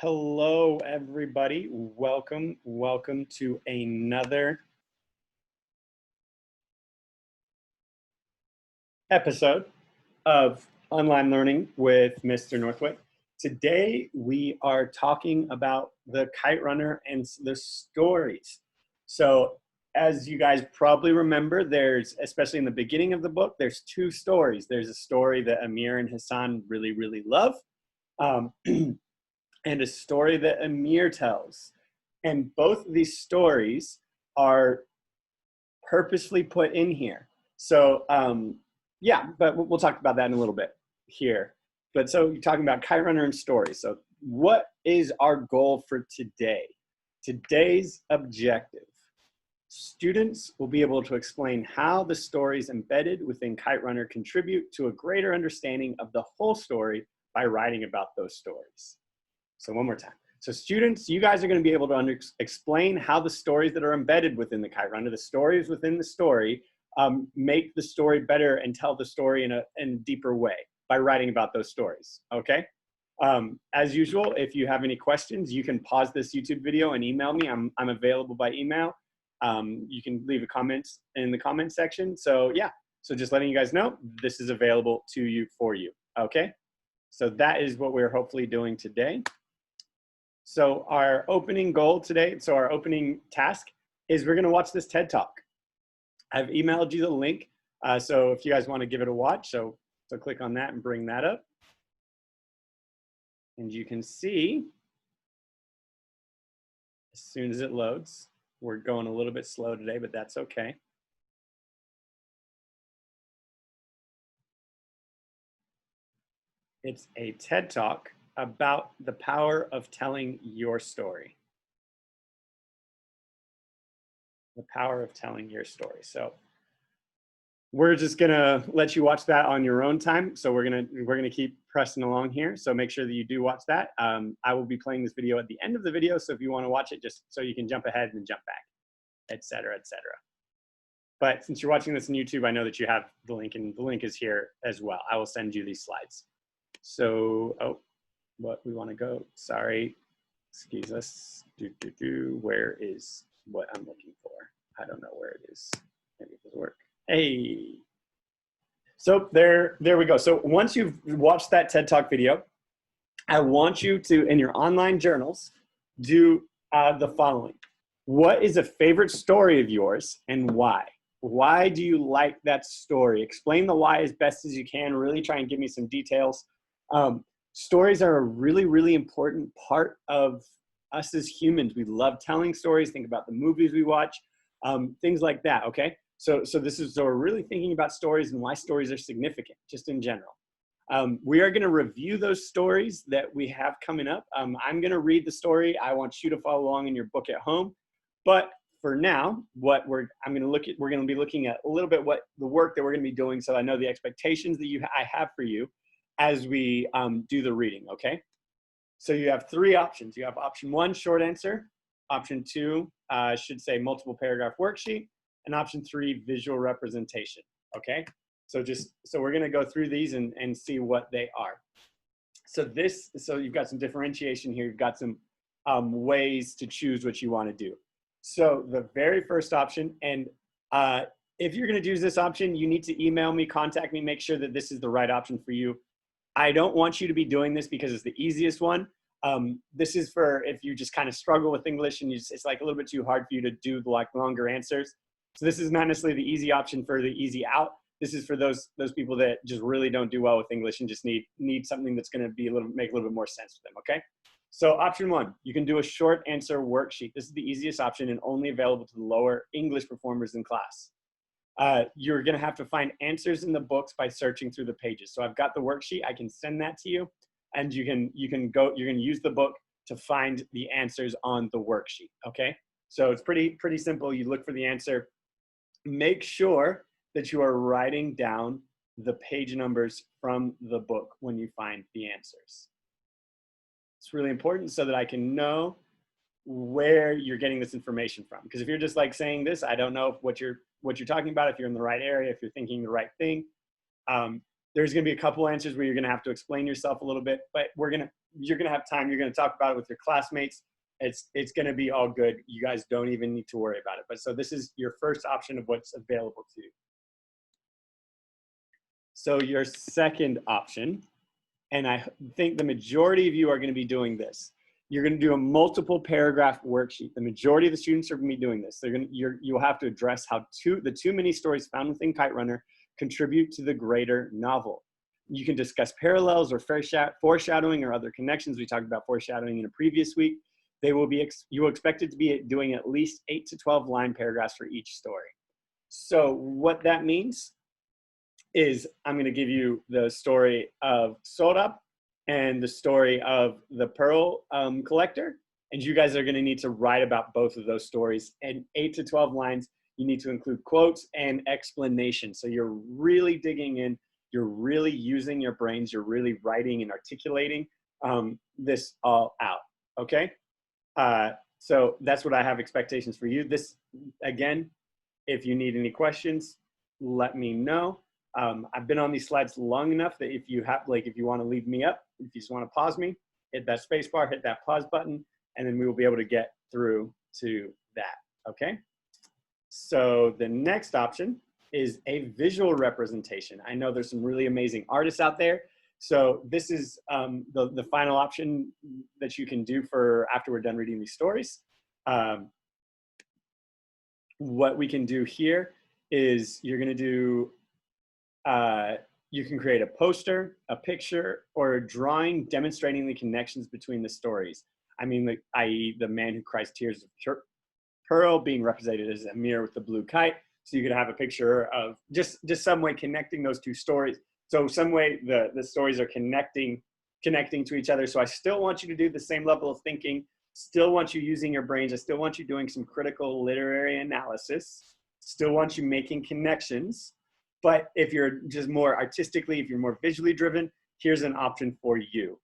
Hello, everybody. Welcome to another episode of Online Learning with Mr. Northway. Today, we are talking about the kite runner and the stories. So, as you guys probably remember, especially in the beginning of the book, there's two stories. There's a story that Amir and Hassan really love. And a story that Amir tells. And both of these stories are purposely put in here. So yeah, but we'll talk about that in a little bit here. But so you're talking about kite runner and stories. So what is our goal for today? Today's objective. Students will be able to explain how the stories embedded within Kite Runner contribute to a greater understanding of the whole story by writing about those stories. So one more time. So students, you guys are going to be able to explain how the stories that are embedded within the Kite Runner, the stories within the story, make the story better and tell the story in a deeper way by writing about those stories, okay? As usual, if you have any questions, you can pause this YouTube video and email me. I'm available by email. You can leave a comment in the comment section. So yeah, so just letting you guys know, this is available to you for you, okay? So that is what we're hopefully doing today. So our opening goal today, so our opening task is we're gonna watch this TED Talk. I've emailed you the link. So if you guys wanna give it a watch, so click on that and bring that up. And you can see, as soon as it loads, we're going a little bit slow today, but that's okay. It's a TED Talk about the power of telling your story. The power of telling your story. So we're just gonna let you watch that on your own time. So we're gonna keep pressing along here. So make sure that you do watch that. I will be playing this video at the end of the video. So if you want to watch it, just so you can jump ahead and jump back, etc., etc. But since you're watching this on YouTube, I know that you have the link, and the link is here as well. I will send you these slides. So, what we want to go, sorry, excuse us, where is what I'm looking for? I don't know where it is. Maybe it doesn't work. Hey, so there we go. So once you've watched that TED Talk video, I want you to, in your online journals, do the following. What is a favorite story of yours and why? Why do you like that story? Explain the why as best as you can. Really try and give me some details. Stories are a really important part of us as humans. We love telling stories. Think about the movies we watch, things like that, okay? So we're really thinking about stories and why stories are significant, just in general. We are gonna review those stories that we have coming up. I'm gonna read the story. I want you to follow along in your book at home. But for now, we're gonna be looking at a little bit what the work that we're gonna be doing, so I know the expectations that I have for you as we do the reading, okay? So you have three options. You have option one, short answer. Option two, should say multiple paragraph worksheet. And option three, visual representation, okay? So we're gonna go through these and see what they are. So you've got some differentiation here. You've got some ways to choose what you wanna do. So the very first option, and if you're gonna use this option, you need to email me, contact me, make sure that this is the right option for you. I don't want you to be doing this because it's the easiest one. This is for if you just kind of struggle with English and it's like a little bit too hard for you to do like longer answers. So this is not necessarily the easy option for the easy out. This is for those people that just really don't do well with English and just need something that's going to be make a little bit more sense to them, okay? So option one, you can do a short answer worksheet. This is the easiest option and only available to the lower English performers in class. You're gonna have to find answers in the books by searching through the pages. So I've got the worksheet, I can send that to you, and you're gonna use the book to find the answers on the worksheet, okay? So it's pretty simple. You look for the answer. Make sure that you are writing down the page numbers from the book when you find the answers. It's really important so that I can know where you're getting this information from. Because if you're just like saying this, I don't know what you're talking about, if you're in the right area, if you're thinking the right thing. There's going to be a couple answers where you're going to have to explain yourself a little bit, but you're going to have time. You're going to talk about it with your classmates. It's going to be all good. You guys don't even need to worry about it. But so this is your first option of what's available to you. So your second option, and I think the majority of you are going to be doing this. You're going to do a multiple paragraph worksheet. The majority of the students are going to be doing this. You'll have to address how the two mini stories found within Kite Runner contribute to the greater novel. You can discuss parallels or foreshadowing or other connections. We talked about foreshadowing in a previous week. You will expect it to be doing at least 8 to 12 line paragraphs for each story. So what that means is I'm going to give you the story of Sorab and the story of the Pearl Collector. And you guys are going to need to write about both of those stories. And 8 to 12 lines, you need to include quotes and explanation. So you're really digging in. You're really using your brains. You're really writing and articulating this all out, okay? So that's what I have expectations for you. This, again, if you need any questions, let me know. I've been on these slides long enough that if you want to leave me up, if you just want to pause me, hit that space bar, hit that pause button, and then we will be able to get through to that, okay? So the next option is a visual representation. I know there's some really amazing artists out there. So this is the final option that you can do for after we're done reading these stories. What we can do here is you're gonna do, you can create a poster, a picture, or a drawing demonstrating the connections between the stories. I mean, i.e. the man who cries tears of pearl being represented as a mirror with the blue kite. So you could have a picture of just some way connecting those two stories. So some way the stories are connecting to each other. So I still want you to do the same level of thinking, still want you using your brains. I still want you doing some critical literary analysis, still want you making connections. But if you're just more artistically, if you're more visually driven, here's an option for you.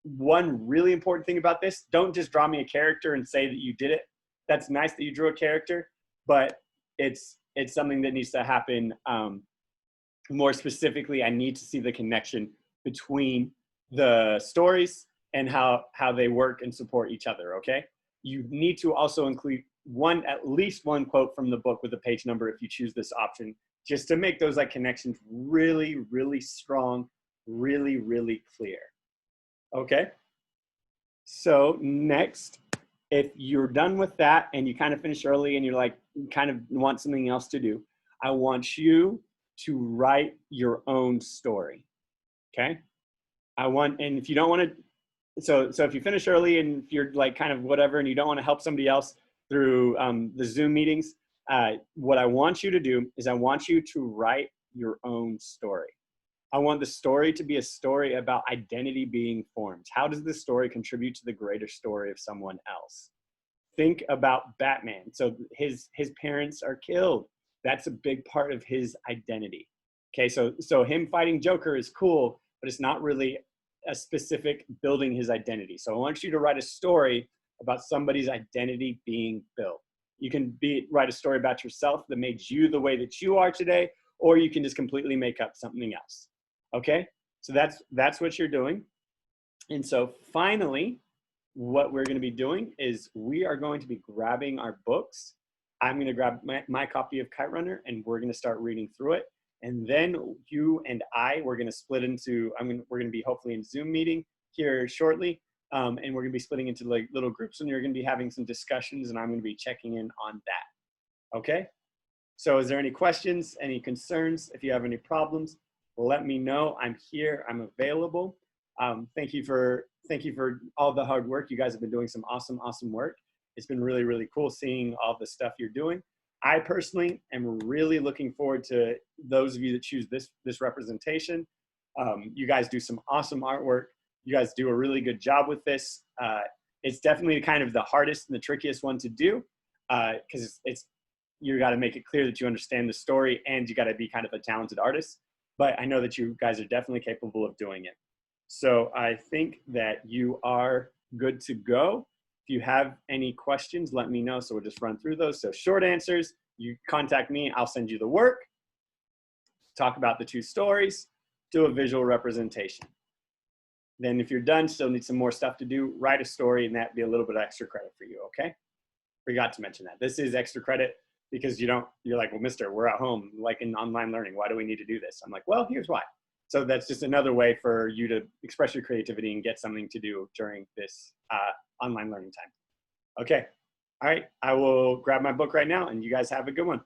One really important thing about this, don't just draw me a character and say that you did it. That's nice that you drew a character, but it's something that needs to happen. More specifically, I need to see the connection between the stories and how they work and support each other, okay? You need to also include at least one quote from the book with a page number if you choose this option, just to make those connections really, really strong, really, really clear, okay? So next, if you're done with that and you kind of finish early and you're kind of want something else to do, I want you to write your own story, okay? And if you don't want to, so if you finish early and if you're kind of whatever and you don't want to help somebody else through the Zoom meetings, what I want you to do is I want you to write your own story. I want the story to be a story about identity being formed. How does this story contribute to the greater story of someone else? Think about Batman. So his parents are killed. That's a big part of his identity. Okay, so him fighting Joker is cool, but it's not really a specific building his identity. So I want you to write a story about somebody's identity being built. You can write a story about yourself that made you the way that you are today, or you can just completely make up something else. Okay, so that's what you're doing. And so finally, what we're going to be doing is we are going to be grabbing our books. I'm going to grab my copy of Kite Runner and we're going to start reading through it. And then you and we're going to split into, we're going to be hopefully in Zoom meeting here shortly. And we're going to be splitting into little groups and you're going to be having some discussions and I'm going to be checking in on that. Okay. So is there any questions, any concerns? If you have any problems, let me know. I'm here, I'm available. Thank you for all the hard work. You guys have been doing some awesome work. It's been really, really cool seeing all the stuff you're doing. I personally am really looking forward to those of you that choose this representation. You guys do some awesome artwork. You guys do a really good job with this. It's definitely kind of the hardest and the trickiest one to do because you got to make it clear that you understand the story and you got to be kind of a talented artist. But I know that you guys are definitely capable of doing it. So I think that you are good to go. If you have any questions, let me know. So we'll just run through those. So short answers, you contact me, I'll send you the work. talk about the two stories, do a visual representation. Then if you're done, still need some more stuff to do, write a story, and that'd be a little bit of extra credit for you, okay? Forgot to mention that. This is extra credit because you're like, well, mister, we're at home, like in online learning. Why do we need to do this? I'm like, well, here's why. So that's just another way for you to express your creativity and get something to do during this online learning time. Okay. All right. I will grab my book right now, and you guys have a good one.